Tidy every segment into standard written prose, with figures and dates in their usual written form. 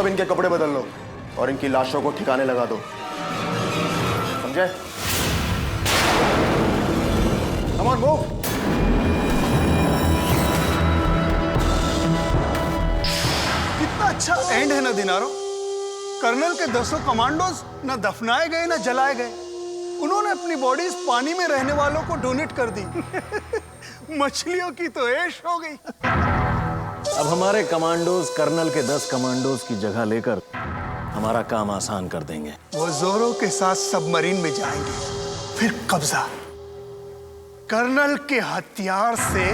सब इनके कपड़े बदल लो और इनकी लाशों को ठिकाने लगा दो, समझे? कम ऑन मूव। कितना अच्छा एंड है ना दिनारो। कर्नल के 10 कमांडोज ना दफनाए गए ना जलाए गए, उन्होंने अपनी बॉडीज पानी में रहने वालों को डोनेट कर दी। मछलियों की तो ऐश हो गई। अब हमारे कमांडोज कर्नल के 10 कमांडोज की जगह लेकर हमारा काम आसान कर देंगे। वो जोरो के साथ सबमरीन में जाएंगे, फिर कब्जा। कर्नल के हथियार से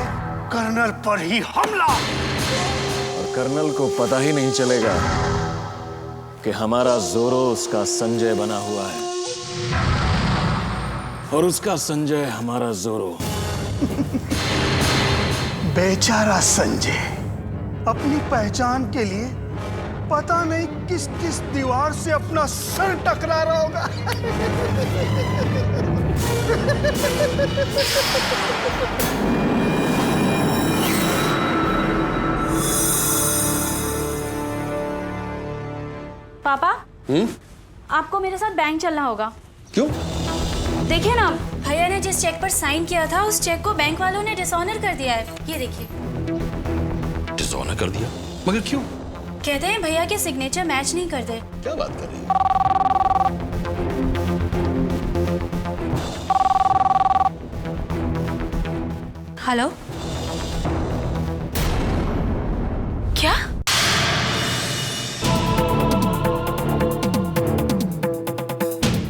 कर्नल पर ही हमला। और कर्नल को पता ही नहीं चलेगा कि हमारा जोरो उसका संजय बना हुआ है और उसका संजय हमारा जोरो। बेचारा संजय अपनी पहचान के लिए पता नहीं किस किस दीवार से अपना सर टकरा रहा होगा। पापा, आपको मेरे साथ बैंक चलना होगा। क्यों? देखिए ना, भैया ने जिस चेक पर साइन किया था उस चेक को बैंक वालों ने डिसऑनर कर दिया है। ये देखिए। डिसऑनर कर दिया? मगर क्यों? कहते हैं भैया के सिग्नेचर मैच नहीं करते। क्या बात कर रही है? हेलो, क्या?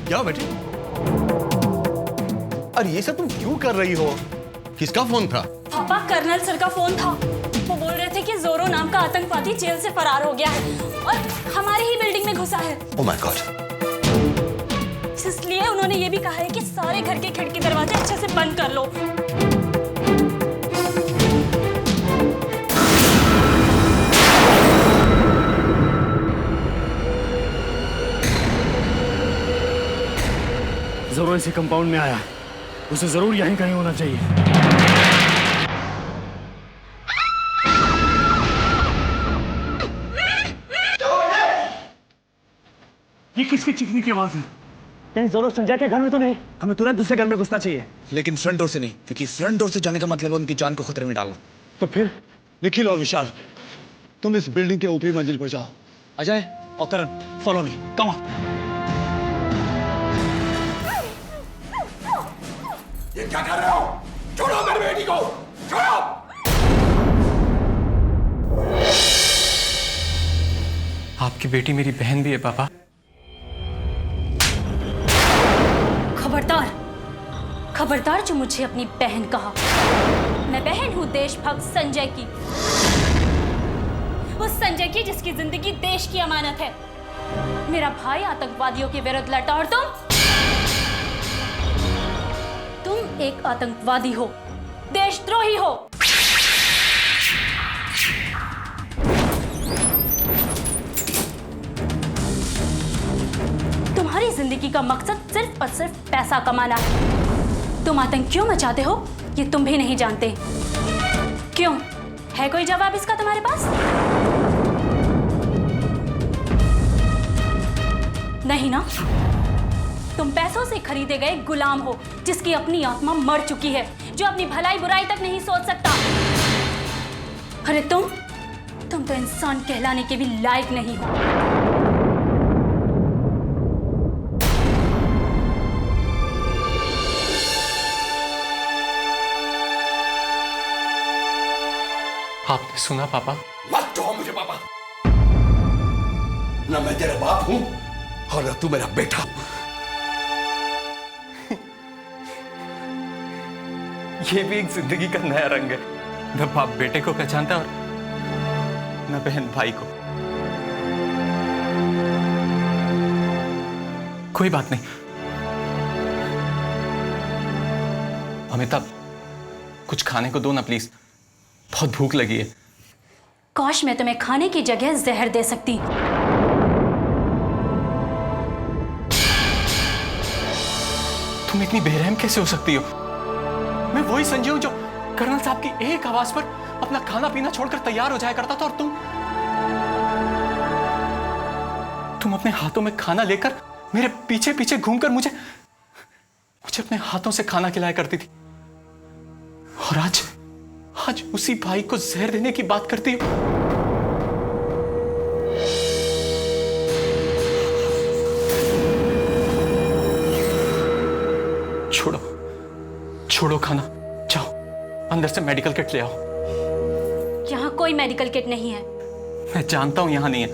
क्या बेटी? अरे ये सब तुम क्यों कर रही हो? किसका फोन था? पापा, कर्नल सर का फोन था। वो बोल रहे थे कि जोरो नाम का आतंकवादी जेल से फरार हो गया है और हमारी ही बिल्डिंग में घुसा है। Oh my God. इसलिए उन्होंने ये भी कहा है कि सारे घर के खिड़की दरवाजे अच्छे से बंद कर लो। जोरो इसी कंपाउंड में आया, उसे जरूर यहीं कहीं होना चाहिए। ये किसकी चीखने की आवाज है? कहीं जोरो संजय के घर में तो नहीं? हमें तुरंत दूसरे घर में घुसना चाहिए। लेकिन फ्रंट डोर से नहीं, क्योंकि फ्रंट डोर से जाने का मतलब उनकी जान को खतरे में डालना। तो फिर निखिल और विशाल, तुम इस बिल्डिंग के ऊपरी मंजिल पर जाओ। अजय और करण, फॉलो मी, कम ऑन। ये क्या कर रहे हो? छोड़ो मेरी बेटी को! छोड़ो! आपकी बेटी मेरी बहन भी है पापा। खबरदार, खबरदार जो मुझे अपनी बहन कहा। मैं बहन हूँ देशभक्त संजय की, उस संजय की जिसकी जिंदगी देश की अमानत है। मेरा भाई आतंकवादियों के विरुद्ध लड़ा और तुम एक आतंकवादी हो, देशद्रोही हो। तुम्हारी जिंदगी का मकसद सिर्फ और सिर्फ पैसा कमाना है। तुम आतंक क्यों मचाते हो ये तुम भी नहीं जानते। क्यों? है कोई जवाब इसका तुम्हारे पास? नहीं ना? तुम पैसों से खरीदे गए गुलाम हो, जिसकी अपनी आत्मा मर चुकी है, जो अपनी भलाई बुराई तक नहीं सोच सकता। अरे तुम तो इंसान कहलाने के भी लायक नहीं हो। आपने सुना पापा? मत कहो मुझे पापा। ना मैं तेरा बाप हूं और ना तू मेरा बेटा। ये भी एक जिंदगी का नया रंग है। न बाप बेटे को पहचानता और न बहन भाई को। कोई बात नहीं। अमिताभ, कुछ खाने को दो ना प्लीज, बहुत भूख लगी है। काश मैं तुम्हें खाने की जगह जहर दे सकती। तुम इतनी बेरहम कैसे हो सकती हो? मैं वही संजय हूं जो कर्नल साहब की एक आवाज पर अपना खाना पीना छोड़कर तैयार हो जाया करता था, और तुम अपने हाथों में खाना लेकर मेरे पीछे पीछे घूमकर मुझे अपने हाथों से खाना खिलाया करती थी, और आज उसी भाई को जहर देने की बात करती हो। छोड़ो खाना, जाओ अंदर से मेडिकल किट ले आओ। यहाँ कोई मेडिकल किट नहीं है। मैं जानता हूं यहां नहीं है,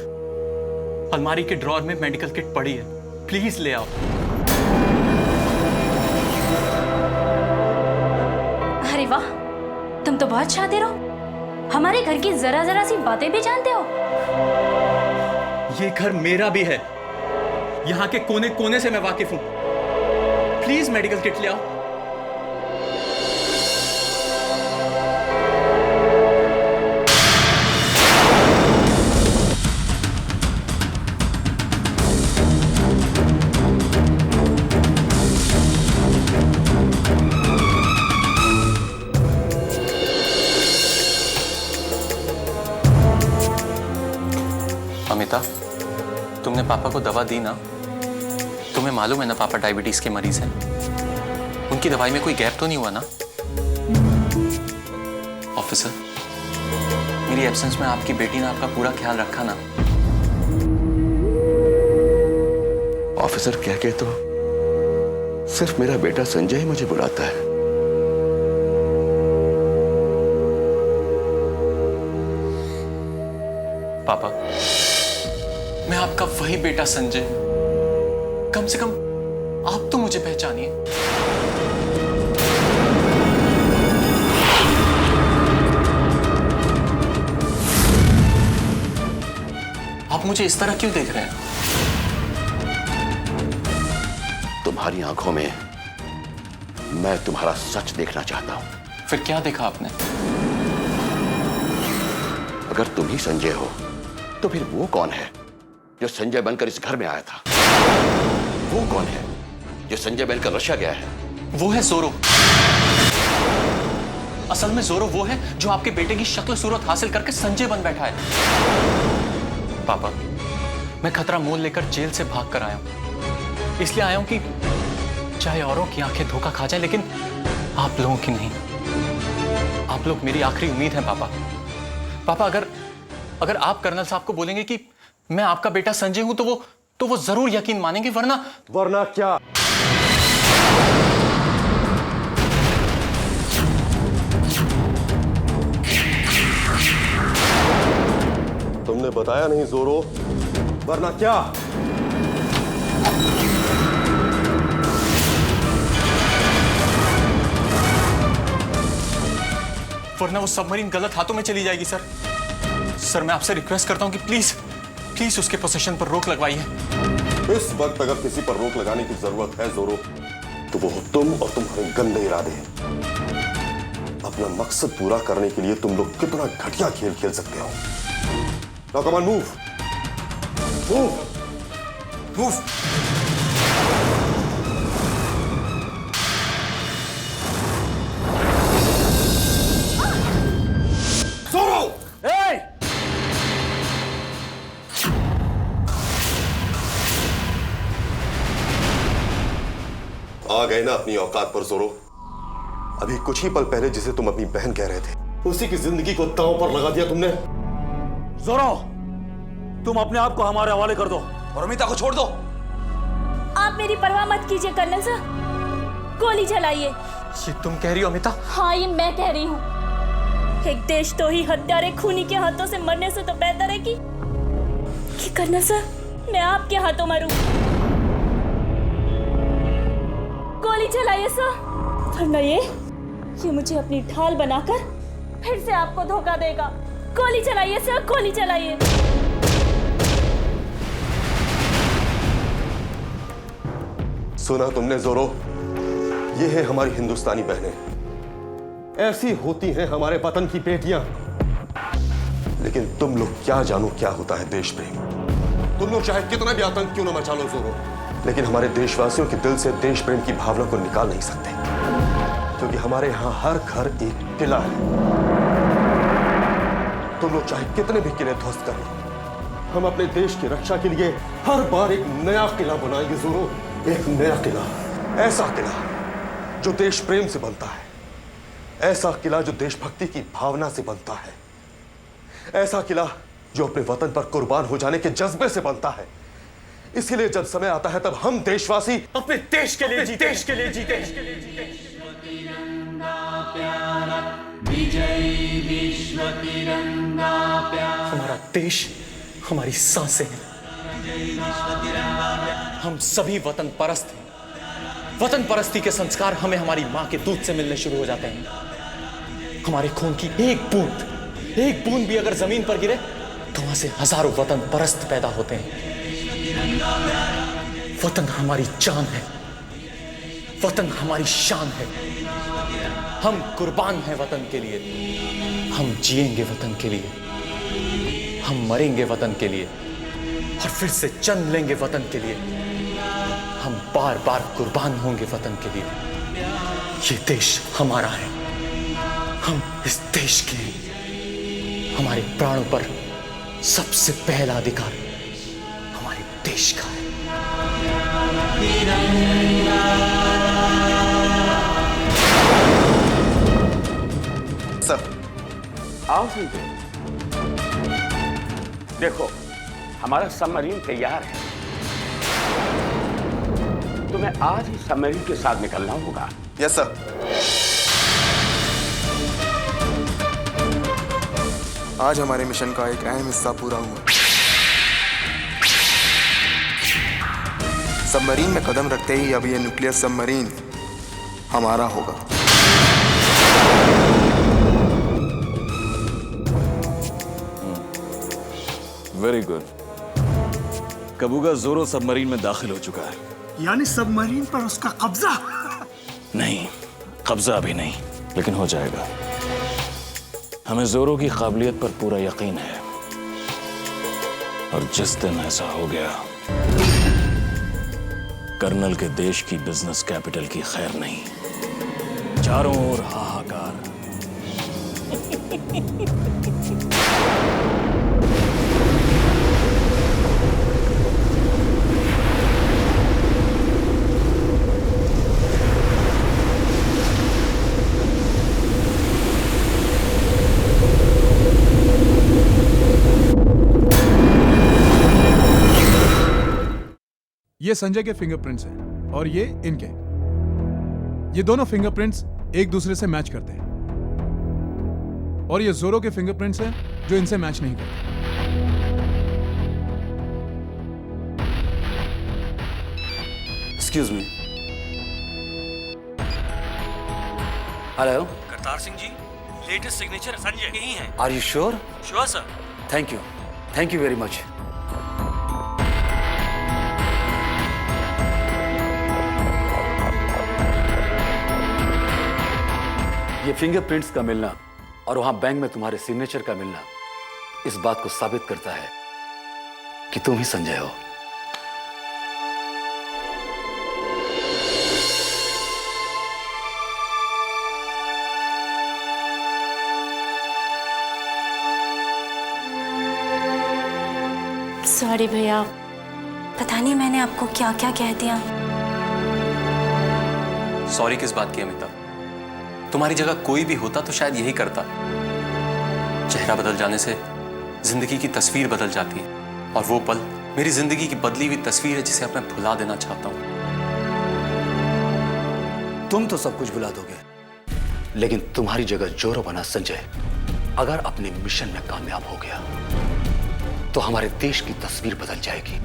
अलमारी के ड्रॉर में मेडिकल किट पड़ी है, प्लीज ले आओ। अरे वाह, तुम तो बहुत शातिर हो, हमारे घर की जरा जरा सी बातें भी जानते हो। ये घर मेरा भी है, यहां के कोने कोने से मैं वाकिफ हूं। प्लीज मेडिकल किट ले आओ। अमिता, तुमने पापा को दवा दी ना? तुम्हें मालूम है ना पापा डायबिटीज के मरीज हैं। उनकी दवाई में कोई गैप तो नहीं हुआ ना? ऑफिसर, मेरी एब्सेंस में आपकी बेटी ने आपका पूरा ख्याल रखा ना? ऑफिसर कह के तो सिर्फ मेरा बेटा संजय ही मुझे बुलाता है। पापा, मैं आपका वही बेटा संजय, कम से कम आप तो मुझे पहचानिए। आप मुझे इस तरह क्यों देख रहे हैं? तुम्हारी आंखों में मैं तुम्हारा सच देखना चाहता हूं। फिर क्या देखा आपने? अगर तुम ही संजय हो तो फिर वो कौन है जो संजय बनकर इस घर में आया था? वो कौन है जो संजय बनकर रशिया गया है? वो है जोरो। असल में जोरो वो है जो आपके बेटे की शक्ल सूरत हासिल करके संजय बन बैठा है। पापा, मैं खतरा मोल लेकर जेल से भाग कर आया हूं, इसलिए आया हूं कि चाहे औरों की आंखें धोखा खा जाए, लेकिन आप लोगों की नहीं। आप लोग मेरी आखिरी उम्मीद हैं पापा। पापा, अगर आप कर्नल साहब को बोलेंगे कि मैं आपका बेटा संजय हूं तो वो जरूर यकीन मानेंगे, वरना क्या? तुमने बताया नहीं जोरो, वरना क्या? वरना वो सबमरीन गलत हाथों में चली जाएगी। सर, मैं आपसे रिक्वेस्ट करता हूं कि प्लीज उसके पोजीशन पर रोक लगवाइए। इस वक्त अगर किसी पर रोक लगाने की जरूरत है जोरो, तो वो तुम और तुम्हारे गंदे इरादे हैं। अपना मकसद पूरा करने के लिए तुम लोग कितना घटिया खेल खेल सकते हो। Now come on, move. आ गए ना अपनी औकात पर जोरो। अभी कुछ ही पल पहले जिसे तुम अपनी बहन कह रहे थे, उसी की जिंदगी को दांव पर लगा दिया तुमने। जोरो, तुम अपने आप को हमारे हवाले कर दो और अमिता को छोड़ दो। आप मेरी परवाह मत कीजिए कर्नल साहब, गोली चलाइए। ये तुम कह रही हो अमिता? हाँ, ये मैं कह रही हूँ। एक देशद्रोही हत्यारे खूनी के हाथों से मरने से तो बेहतर है कि कर्नल साहब मैं आपके हाथों मरूं। गोली चलाइए सर, वरना ये मुझे अपनी ढाल बनाकर फिर से आपको धोखा देगा। गोली चलाइए सर, गोली चलाइए। सुना तुमने जोरो? ये है हमारी हिंदुस्तानी बहनें, ऐसी होती हैं हमारे वतन की बेटियां। लेकिन तुम लोग क्या जानो क्या होता है देश प्रेम। तुम लोग चाहे कितना भी आतंक क्यों ना मचा लो जोरो, लेकिन हमारे देशवासियों के दिल से देश प्रेम की भावना को निकाल नहीं सकते, क्योंकि हमारे यहां हर घर एक किला है। तुम लोग चाहे कितने भी किले ध्वस्त कर लो, हम अपने देश की रक्षा के लिए हर बार एक नया किला बनाएंगे जोरो, एक नया किला, ऐसा किला जो देश प्रेम से बनता है, ऐसा किला जो देशभक्ति की भावना से बनता है, ऐसा किला जो अपने वतन पर कुर्बान हो जाने के जज्बे से बनता है। इसीलिए जब समय आता है तब हम देशवासी अपने देश के लिए जीते, देश के लिए जीते। हमारा देश हमारी सांसें हैं। हम सभी वतन परस्त हैं। वतन परस्ती के संस्कार हमें हमारी मां के दूध से मिलने शुरू हो जाते हैं। हमारे खून की एक बूंद भी अगर जमीन पर गिरे तो वहां से हजारों वतन परस्त पैदा होते हैं। वतन हमारी जान है, वतन हमारी शान है। हम कुर्बान हैं वतन के लिए, हम जिएंगे वतन के लिए, हम मरेंगे वतन के लिए और फिर से जन्म लेंगे वतन के लिए। हम बार बार कुर्बान होंगे वतन के लिए। ये देश हमारा है, हम इस देश के हैं। हमारे प्राणों पर सबसे पहला अधिकार हमारे देश का है। सर आओ सीधे। देखो हमारा सबमरीन तैयार है, तुम्हें आज ही सबमरीन के साथ निकलना होगा। Yes sir. आज हमारे मिशन का एक अहम हिस्सा पूरा हुआ। सबमरीन में कदम रखते ही अब ये न्यूक्लियर सबमरीन हमारा होगा। Very good. कबूगा जोरो सबमरीन में दाखिल हो चुका है। यानी सबमरीन पर उसका कब्जा? नहीं, कब्जा अभी नहीं, लेकिन हो जाएगा। हमें जोरो की काबिलियत पर पूरा यकीन है और जिस दिन ऐसा हो गया, कर्नल के देश की बिजनेस कैपिटल की खैर नहीं, चारों ओर हाहाकार। ये संजय के फिंगरप्रिंट्स हैं और ये इनके। ये दोनों फिंगरप्रिंट्स एक दूसरे से मैच करते हैं और ये जोरो के फिंगरप्रिंट्स हैं जो इनसे मैच नहीं करते। Excuse me. Hello, Kartar Singh ji, latest signature Sanjay के ही हैं। Are you sure? Sure sir. Thank you very much. ये फिंगरप्रिंट्स का मिलना और वहां बैंक में तुम्हारे सिग्नेचर का मिलना इस बात को साबित करता है कि तुम ही संजय हो। सॉरी भैया, पता नहीं मैंने आपको क्या क्या कह दिया। सॉरी किस बात की अमिता? तुम्हारी जगह कोई भी होता तो शायद यही करता। चेहरा बदल जाने से जिंदगी की तस्वीर बदल जाती है और वो पल मेरी जिंदगी की बदली हुई तस्वीर है जिसे अब मैं भुला देना चाहता हूं। तुम तो सब कुछ भुला दोगे, लेकिन तुम्हारी जगह जोरो बना संजय अगर अपने मिशन में कामयाब हो गया तो हमारे देश की तस्वीर बदल जाएगी।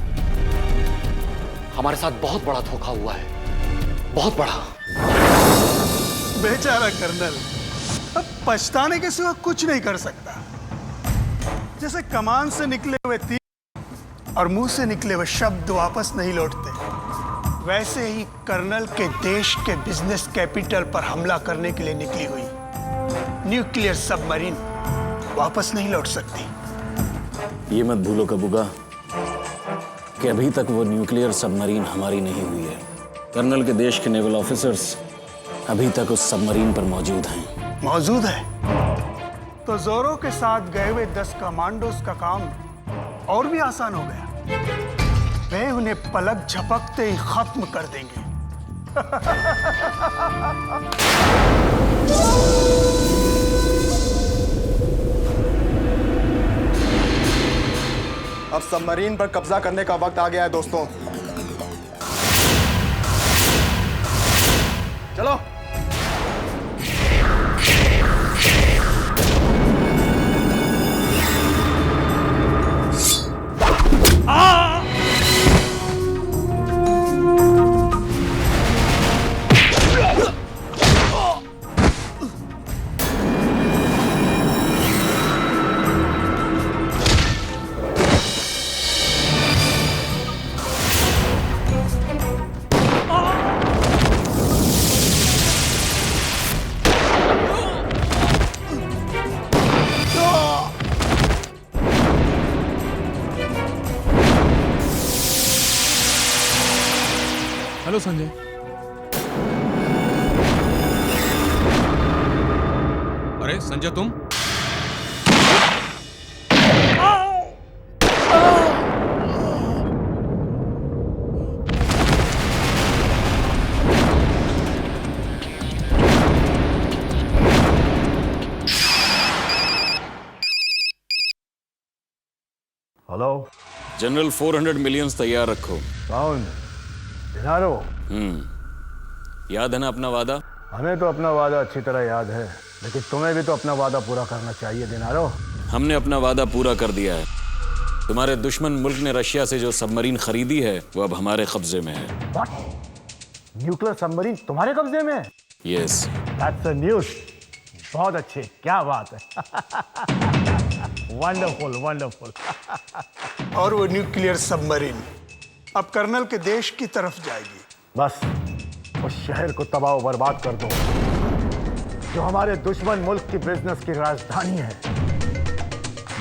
हमारे साथ बहुत बड़ा धोखा हुआ है, बहुत बड़ा। बेचारा कर्नल अब पछताने के सिवा कुछ नहीं कर सकता। जैसे कमान से निकले हुए तीर और मुंह से निकले हुए शब्द वापस नहीं लौटते, वैसे ही कर्नल के देश के बिजनेस कैपिटल पर हमला करने के लिए निकली हुई न्यूक्लियर सबमरीन वापस नहीं लौट सकती। ये मत भूलो कबूगा कि अभी तक वो न्यूक्लियर सबमरीन हमारी नहीं हुई है। कर्नल के देश के नेवल ऑफिसर्स अभी तक उस सबमरीन पर मौजूद हैं। मौजूद है तो जोरो के साथ गए हुए 10 कमांडोज का काम और भी आसान हो गया। वे उन्हें पलक झपकते ही खत्म कर देंगे। अब सबमरीन पर कब्जा करने का वक्त आ गया है दोस्तों। चलो। हेलो संजय। अरे संजय तुम? हेलो जनरल, 400 मिलियंस तैयार रखो। कौन? दिनारो। याद है ना अपना वादा? हमें तो अपना वादा अच्छी तरह याद है, लेकिन तुम्हें भी तो अपना वादा पूरा करना चाहिए दिनारो। हमने अपना वादा पूरा कर दिया है। तुम्हारे दुश्मन मुल्क ने रशिया से जो सबमरीन खरीदी है वो अब हमारे कब्जे में है। What? न्यूक्लियर सबमरीन तुम्हारे कब्जे में? यस। That's a news. बहुत अच्छी, क्या बात है। Wonderful wonderful. और वो न्यूक्लियर सबमरीन अब कर्नल के देश की तरफ जाएगी। बस उस शहर को तबाह व बर्बाद कर दो जो हमारे दुश्मन मुल्क की बिजनेस की राजधानी है।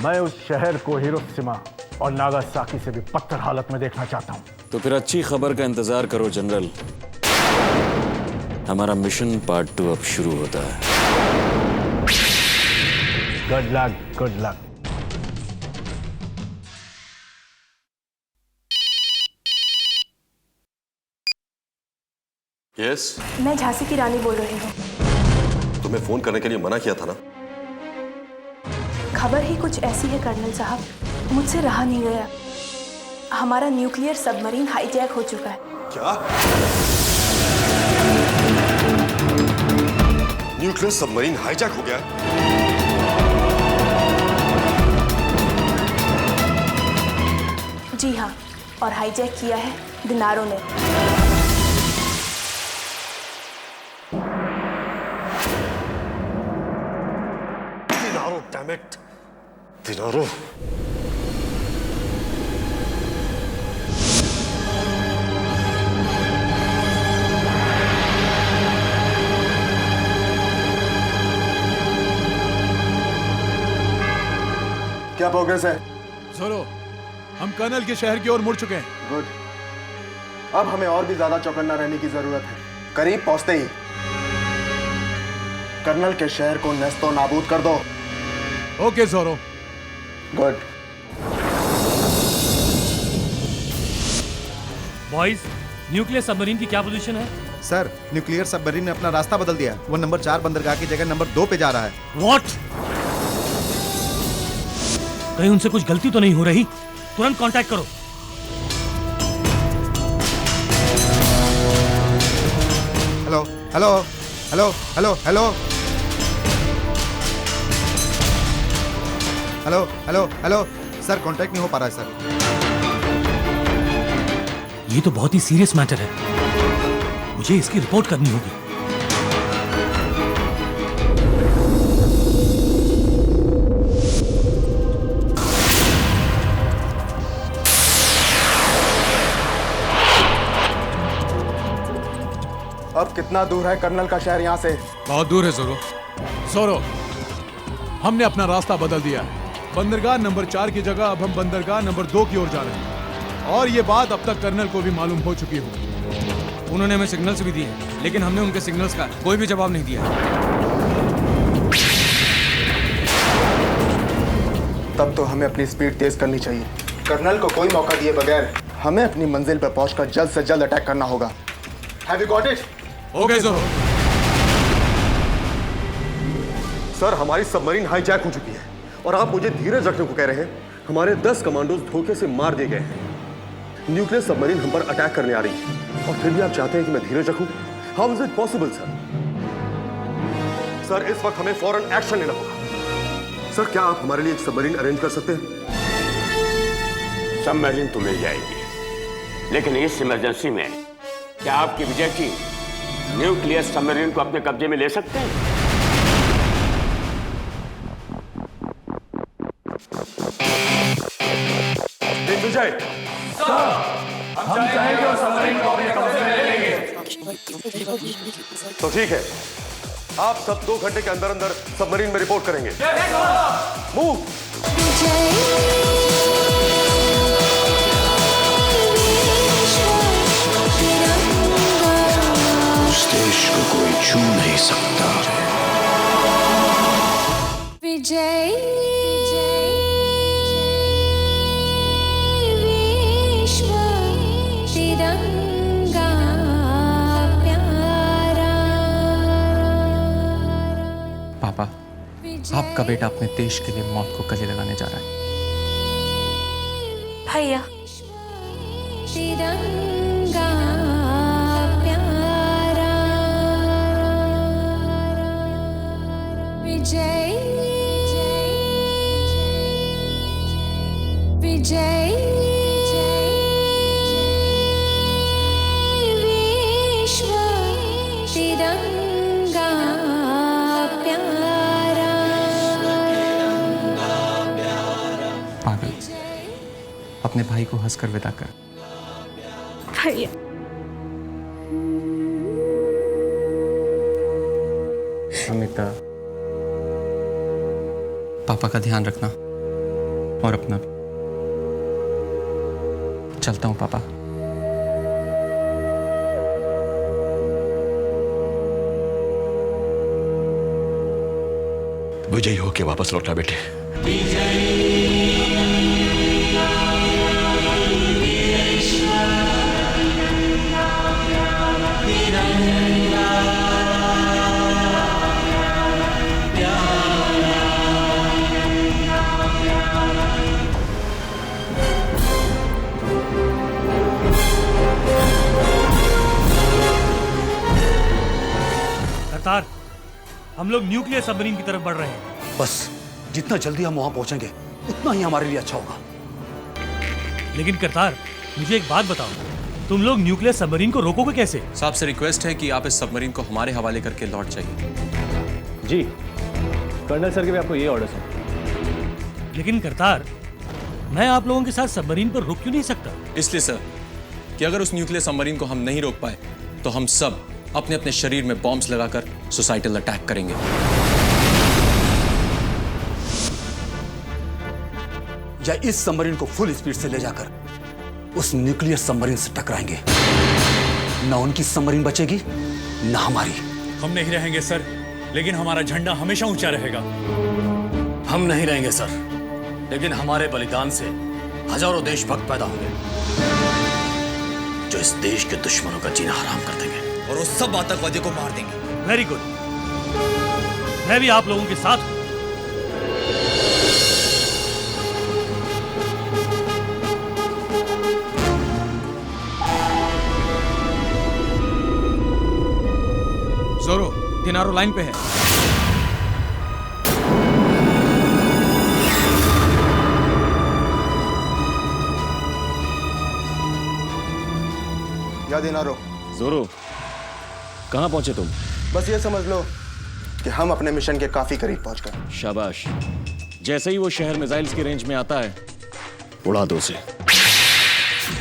मैं उस शहर को हिरोशिमा और नागासाकी से भी बदतर हालत में देखना चाहता हूँ। तो फिर अच्छी खबर का इंतजार करो जनरल। हमारा मिशन पार्ट 2 अब शुरू होता है। Good luck, good luck. Yes. मैं झांसी की रानी बोल रही हूँ। तुम्हें फोन करने के लिए मना किया था ना? खबर ही कुछ ऐसी है कर्नल साहब, मुझसे रहा नहीं गया। हमारा न्यूक्लियर सबमरीन हाईजैक हो चुका है। क्या? न्यूक्लियर सबमरीन हाईजैक हो गया? जी हाँ, और हाईजैक किया है दिनारो ने। दिनारो, डैम इट, दिनारो। क्या प्रोग्रेस है? जोरो, हम कर्नल के शहर की ओर मुड़ चुके हैं। गुड। अब हमें और भी ज्यादा चौकन्ना रहने की जरूरत है। करीब पहुंचते ही कर्नल के शहर को नेस्तो नाबूद कर दो। ओके जोरो। गुड। बॉयज, न्यूक्लियर सबमरीन की क्या पोजीशन है? सर, न्यूक्लियर सबमरीन ने अपना रास्ता बदल दिया। वो नंबर 4 बंदरगाह की जगह नंबर 2 पे जा रहा है। व्हाट? कहीं उनसे कुछ गलती तो नहीं हो रही? तुरंत कांटेक्ट करो। Hello hello hello hello hello hello hello hello sir, contact नहीं हो पा रहा है सर। ये तो बहुत ही सीरियस मैटर है, मुझे इसकी रिपोर्ट करनी होगी। अब कितना दूर है कर्नल का शहर यहाँ से? बहुत दूर है जोरो। जोरो, हमने अपना रास्ता बदल दिया है। बंदरगाह नंबर 4 की जगह अब हम बंदरगाह नंबर 2 की ओर जा रहे हैं। और ये बात अब तक कर्नल को भी मालूम हो चुकी होगी। उन्होंने हमें सिग्नल्स भी दिए, लेकिन हमने उनके सिग्नल्स का कोई भी जवाब नहीं दिया। तब तो हमें अपनी स्पीड तेज करनी चाहिए। कर्नल को कोई मौका दिए बगैर हमें अपनी मंजिल पर पहुंचकर जल्द से जल्द अटैक करना होगा। Have you got it? Okay जोरो। सर, हमारी सबमरीन हाईजैक हो चुकी है और आप मुझे धीरज रखने को कह रहे हैं। हमारे 10 कमांडोज धोखे से मार दिए गए हैं। न्यूक्लियर सबमरीन हम पर अटैक करने आ रही है और फिर भी आप चाहते हैं कि मैं धीरज रखूं? How is it possible sir? Sir, इस वक्त हमें फौरन एक्शन लेना होगा। सर, क्या आप हमारे लिए एक सबमरीन अरेंज कर सकते हैं? सबमरीन तो मिल जाएगी, लेकिन इस इमरजेंसी में क्या आपकी विजय की न्यूक्लियर सबमरीन को अपने कब्जे में ले सकते हैं? विजय, हम चाहेंगे और सबमरीन को अपने कब्जे में ले लेंगे। तो ठीक है, आप सब 2 घंटे के अंदर अंदर सबमरीन में रिपोर्ट करेंगे। मूव। उस देश को कोई छू नहीं सकता। विजय विश्व तिरंगा प्यारा। पापा, आपका बेटा अपने देश के लिए मौत को गले लगाने जा रहा है। भैया, तिरंगा प्यारा। विजय विजय विश्व तिरंगा प्यारा। पागल, अपने भाई को हंसकर विदा कर। भैया, अमिता, पापा का ध्यान रखना और अपना भी। चलता हूँ पापा। विजयी होके वापस लौटना बेटे। करतार, हम लोग न्यूक्लियर सबमरीन की तरफ बढ़ रहे हैं। बस जितना जल्दी हम वहां पहुंचेंगे उतना ही हमारे लिए अच्छा होगा। लेकिन करतार, मुझे एक बात बताओ, तुम लोग न्यूक्लियर सबमरीन को रोकोगे कैसे? साहब से रिक्वेस्ट है कि आप इस सबमरीन को हमारे हवाले करके लौट जाइए। जी, कर्नल सर के भी आपको ये ऑर्डर्स हैं। लेकिन करतार, मैं आप लोगों के साथ सबमरीन पर रुक क्यों नहीं सकता? इसलिए सर कि अगर उस न्यूक्लियर सबमरीन को हम नहीं रोक पाए तो हम सब अपने अपने शरीर में बॉम्ब्स लगाकर सोसाइटल अटैक करेंगे। या इस सबमरीन को फुल स्पीड से ले जाकर उस न्यूक्लियर सबमरीन से टकराएंगे। ना उनकी सबमरीन बचेगी, ना हमारी। हम नहीं रहेंगे सर, लेकिन हमारा झंडा हमेशा ऊंचा रहेगा। हम नहीं रहेंगे सर, लेकिन हमारे बलिदान से हजारों देशभक्त पैदा होंगे जो इस देश के दुश्मनों का जीना हराम कर देंगे और उस सब आतंकवादी को मार देंगे। वेरी गुड, मैं भी आप लोगों के साथ हूं। जोरो, दिनारो लाइन पे है। या दिनारो। जोरो, कहां पहुंचे तुम? बस ये समझ लो कि हम अपने मिशन के काफी करीब पहुंच गए। शाबाश। जैसे ही वो शहर मिसाइल्स की रेंज में आता है, उड़ा दो उसे,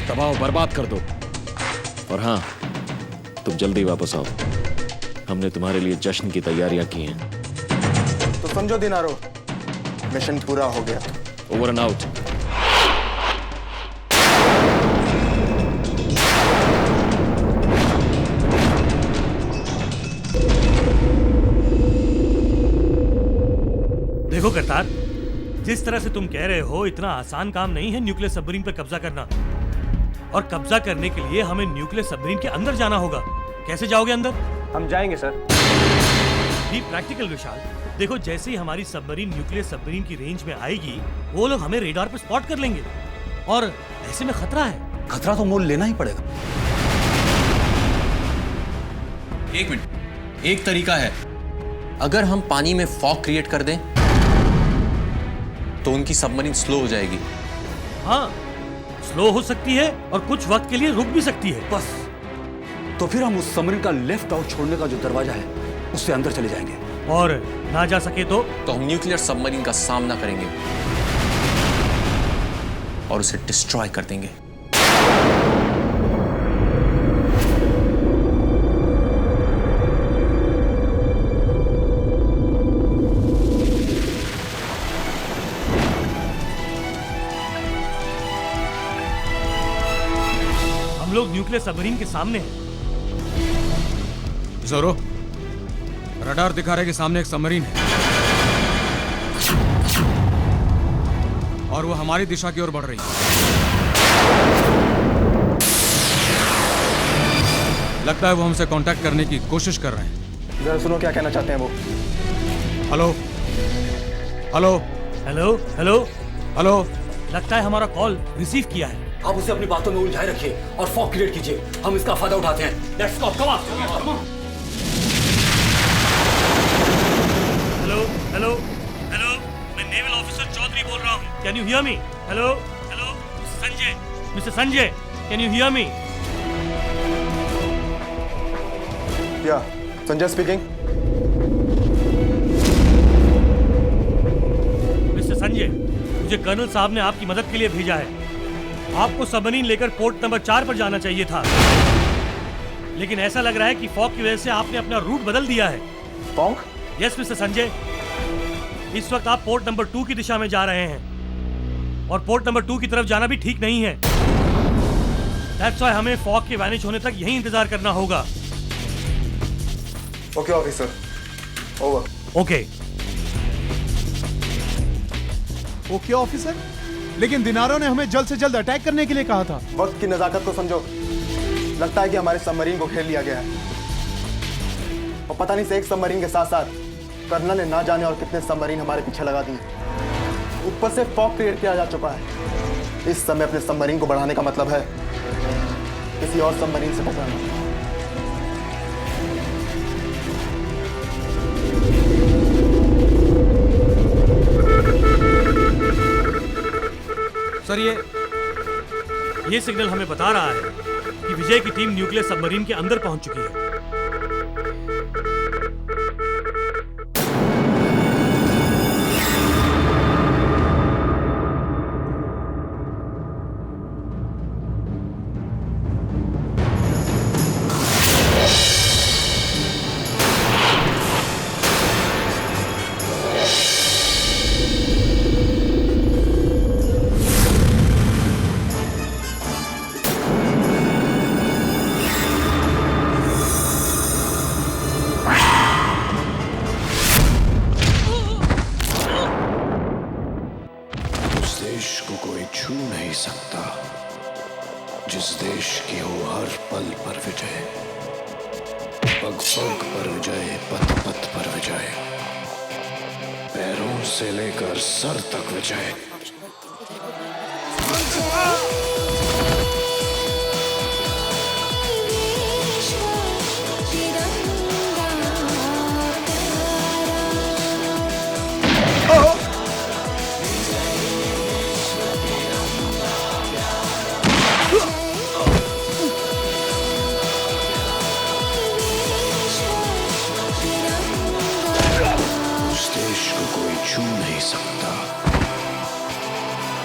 तबाह बर्बाद कर दो। और हाँ, तुम जल्दी वापस आओ, हमने तुम्हारे लिए जश्न की तैयारियां की हैं। तो समझो दिनारो, मिशन पूरा हो गया। Over and out. देखो करतार, जिस तरह से तुम कह रहे हो, इतना आसान काम नहीं है न्यूक्लियर सबमरीन पर कब्जा करना। और कब्जा करने के लिए हमें न्यूक्लियर सबमरीन के अंदर जाना होगा। कैसे जाओगे अंदर? हम जाएंगे सर। बी प्रैक्टिकल विशाल। देखो, जैसे ही हमारी सबमरीन न्यूक्लियर सबमरीन की रेंज में आएगी, वो लोग हमें रेडार पे स्पॉट कर लेंगे और ऐसे में खतरा है। खतरा तो मोल लेना ही पड़ेगा। एक मिनट, एक तरीका है। अगर हम पानी में फॉग क्रिएट कर दें तो उनकी सबमरीन स्लो हो जाएगी। हाँ, स्लो हो सकती है और कुछ वक्त के लिए रुक भी सकती है। बस, तो फिर हम उस सबमरीन का लेफ्ट आउट छोड़ने का जो दरवाजा है उससे अंदर चले जाएंगे। और ना जा सके तो हम न्यूक्लियर सबमरीन का सामना करेंगे और उसे डिस्ट्रॉय कर देंगे। हम लोग न्यूक्लियर सबमरीन के सामने हैं। जोरो, रडार दिखा रहे कि सामने एक सबमरीन है और वो हमारी दिशा की ओर बढ़ रही है। लगता है वो हमसे कांटेक्ट करने की कोशिश कर रहे हैं। जरा सुनो क्या कहना चाहते हैं वो। Hello hello hello hello hello. लगता है हमारा कॉल रिसीव किया है। आप उसे अपनी बातों में उलझाए रखिए और फॉग क्रिएट कीजिए। हम इसका फायदा उठाते हैं। Let's go, come on. Hello hello hello, मैं नेवल ऑफिसर चौधरी बोल रहा हूँ। Can you hear me? Hello hello, Sanjay, mister Sanjay, can you hear me? या, संजय स्पीकिंग। मिस्टर संजय, मुझे कर्नल साहब ने आपकी मदद के लिए भेजा है। आपको सबमरीन लेकर पोर्ट नंबर 4 पर जाना चाहिए था, लेकिन ऐसा लग रहा है कि फॉग की वजह से आपने अपना रूट बदल दिया है। फॉग? यस मिस्टर संजय, इस वक्त आप पोर्ट नंबर 2 की दिशा में जा रहे हैं और पोर्ट नंबर 2 की तरफ जाना भी ठीक नहीं है। दैट्स व्हाई हमें फॉग के वैनिश होने तक यहीं इंतजार करना होगा। Okay officer, over. Okay okay officer, लेकिन दिनारों ने हमें जल्द से जल्द अटैक करने के लिए कहा था। वक्त की नजाकत को समझो। लगता है कि हमारे सबमरीन को घेर लिया गया है और पता नहीं से एक सबमरीन के साथ साथ कर्नल ने ना जाने और कितने सबमरीन हमारे पीछे लगा दिए। ऊपर से फॉग क्रिएट किया जा चुका है। इस समय अपने सबमरीन को बढ़ाने का मतलब है किसी और सबमरीन से टकराना। सर, ये सिग्नल हमें बता रहा है कि विजय की टीम न्यूक्लियर सबमरीन के अंदर पहुंच चुकी है। जिस देश की हो हर पल पर विजय, पग पग पर विजय, पथ पथ पर विजय, पैरों से लेकर सर तक विजय।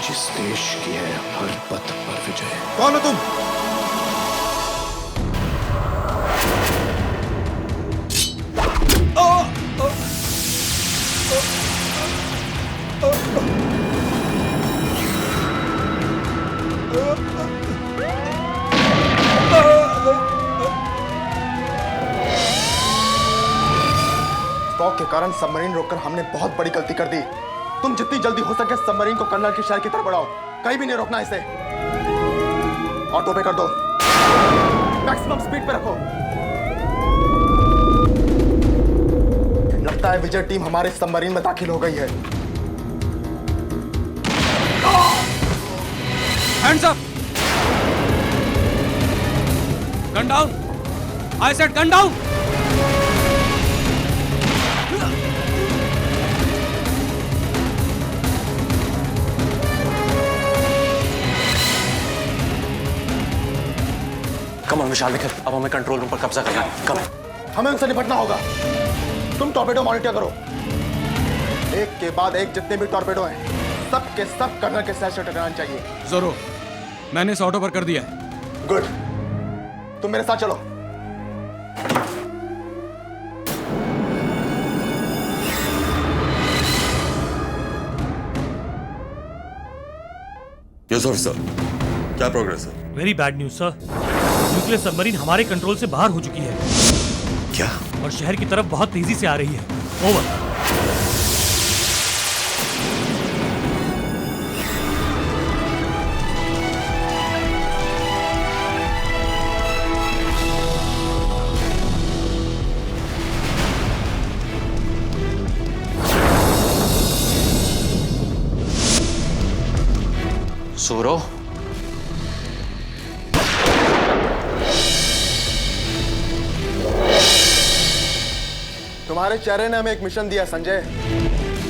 जिस देश की है हर पथ पर विजय। कौन हो तुम? फॉग के कारण सबमरीन रोककर हमने बहुत बड़ी गलती कर दी। तुम जितनी जल्दी हो सके सबमरीन को कर्नल के शहर की तरफ बढ़ाओ, कहीं भी नहीं रोकना इसे। ऑटो पे कर दो, मैक्सिमम स्पीड पे रखो। लगता है विजय टीम हमारे सबमरीन में दाखिल हो गई है। Hands up, gun down, I said gun down. Come on Vishal Nikhil, अब हमें कंट्रोल रूम पर कब्जा करना है। कम हमें उनसे निपटना होगा। तुम टॉर्पेडो मॉनिटर करो, एक के बाद एक जितने भी टॉर्पेडो हैं सब के सब कर्नल के शहर से टकराना चाहिए। जोरो, मैंने इस ऑटो पर कर दिया है। गुड, तुम मेरे साथ चलो। यस ऑफिसर, क्या प्रोग्रेस है? Very bad news sir, nuclear submarine हमारे कंट्रोल से बाहर हो चुकी है। क्या? और शहर की तरफ बहुत तेजी से आ रही है। ओवर। सूरो, तुम्हारे चेहरे ने हमें एक मिशन दिया संजय,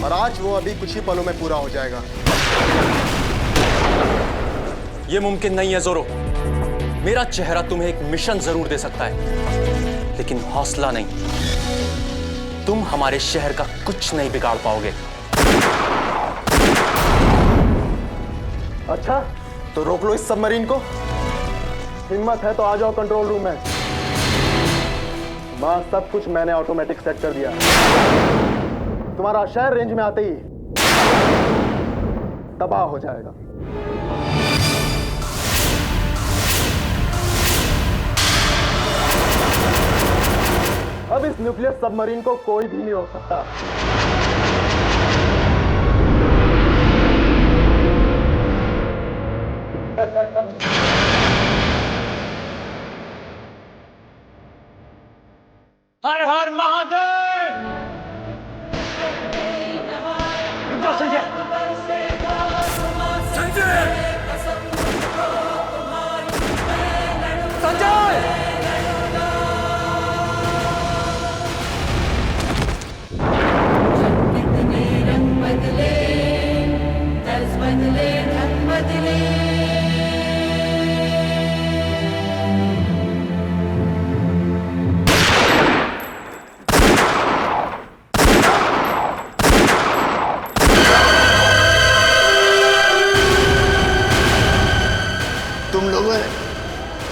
और आज वो अभी कुछ ही पलों में पूरा हो जाएगा। ये मुमकिन नहीं है जोरो। मेरा चेहरा तुम्हें एक मिशन जरूर दे सकता है, लेकिन हौसला नहीं। तुम हमारे शहर का कुछ नहीं बिगाड़ पाओगे। अच्छा, तो रोक लो इस सबमरीन को। हिम्मत है तो आ जाओ कंट्रोल रूम में। वहां सब कुछ मैंने ऑटोमेटिक सेट कर दिया। तुम्हारा शहर रेंज में आते ही तबाह हो जाएगा। अब इस न्यूक्लियर सबमरीन को कोई भी नहीं रोक सकता। हर हर महादेव। संजय,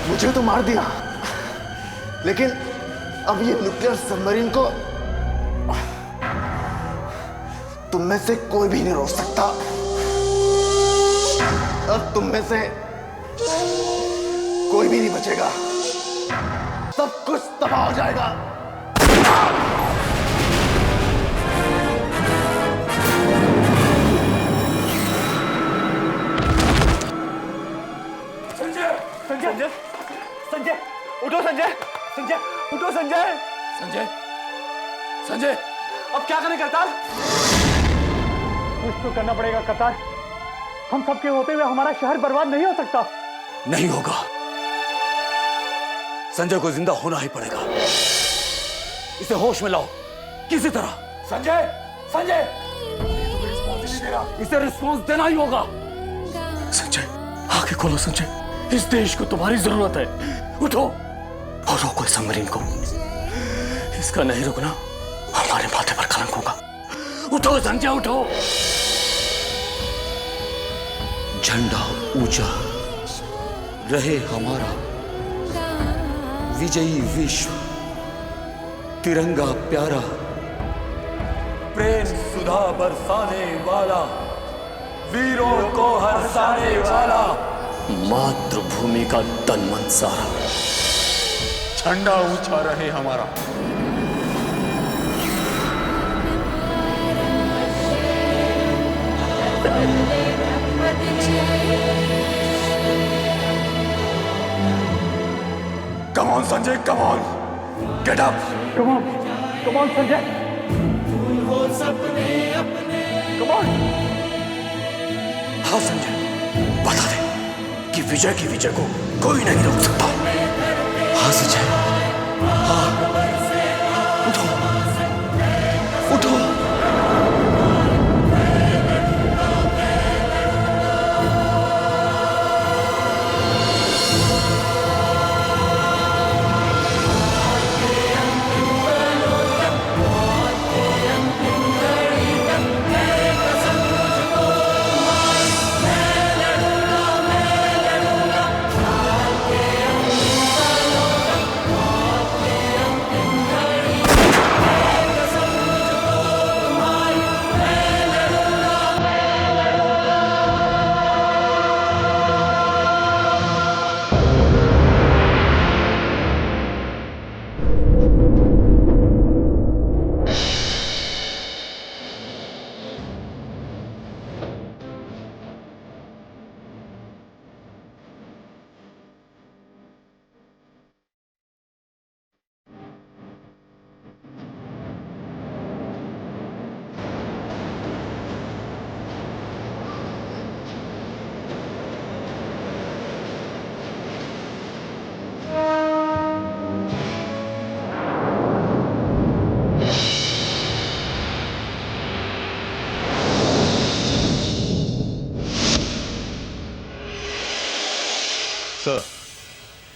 मुझे तो मार दिया, लेकिन अब ये न्यूक्लियर सबमरीन को तुम में से कोई भी नहीं रोक सकता। अब तुम में से कोई भी नहीं बचेगा, सब कुछ तबाह हो जाएगा। संजय, संजय, उठो संजय, संजय, उठो संजय, संजय, संजय, अब क्या करें करतार? कुछ तो करना पड़ेगा करतार। हम सबके होते हुए हमारा शहर बर्बाद नहीं हो सकता। नहीं होगा, संजय को जिंदा होना ही पड़ेगा। इसे होश में लाओ किसी तरह। संजय, संजय, इसे रिस्पॉन्स देना ही होगा। संजय, आंखें खोलो संजय, इस देश को तुम्हारी जरूरत है। उठो और रोको इस सबमरीन को। इसका नहीं रुकना हमारे माथे पर कलंक होगा। उठो संजय, उठो। झंडा ऊंचा रहे हमारा, विजयी विश्व, तिरंगा प्यारा, प्रेम सुधा बरसाने वाला, वीरों को हरसाने वाला, मातृभूमि का तन मन सारा। झंडा ऊंचा रहे हमारा। Come on, Sanjay, come on. Get up. Come on, Sanjay. Come on. हाँ संजय, बता दे कि विजय को कोई नहीं रोक सकता। हाँ संजय, हाँ, उठो, उठो। Sir,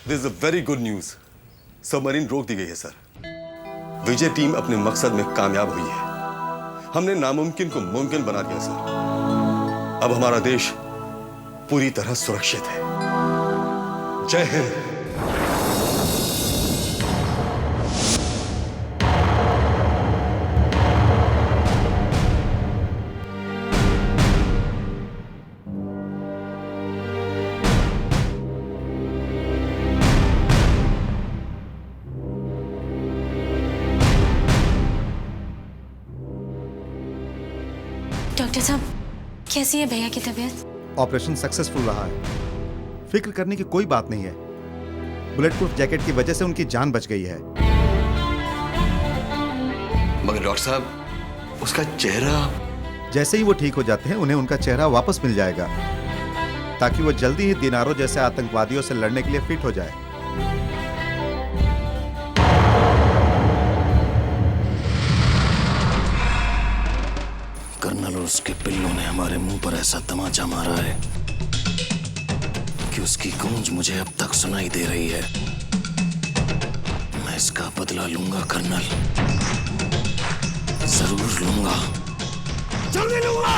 this is a very good news. Submarine रोक दी गई है सर। विजय टीम अपने मकसद में कामयाब हुई है। हमने नामुमकिन को मुमकिन बना दिया सर। अब हमारा देश पूरी तरह सुरक्षित है। जय हिंद। डॉक्टर साहब, कैसी है भैया की तबीयत? ऑपरेशन सक्सेसफुल रहा है। फिक्र करने की कोई बात नहीं है। बुलेट प्रूफ जैकेट की वजह से उनकी जान बच गई है। मगर डॉक्टर साहब, उसका चेहरा... जैसे ही वो ठीक हो जाते हैं उन्हें उनका चेहरा वापस मिल जाएगा, ताकि वो जल्दी ही दिनारों जैसे आतंकवादियों से लड़ने के लिए फिट हो जाए। कर्नल और उसके पिल्लों ने हमारे मुंह पर ऐसा तमाचा मारा है कि उसकी गूंज मुझे अब तक सुनाई दे रही है। मैं इसका बदला लूंगा कर्नल, जरूर लूंगा। जल्दी लूंगा।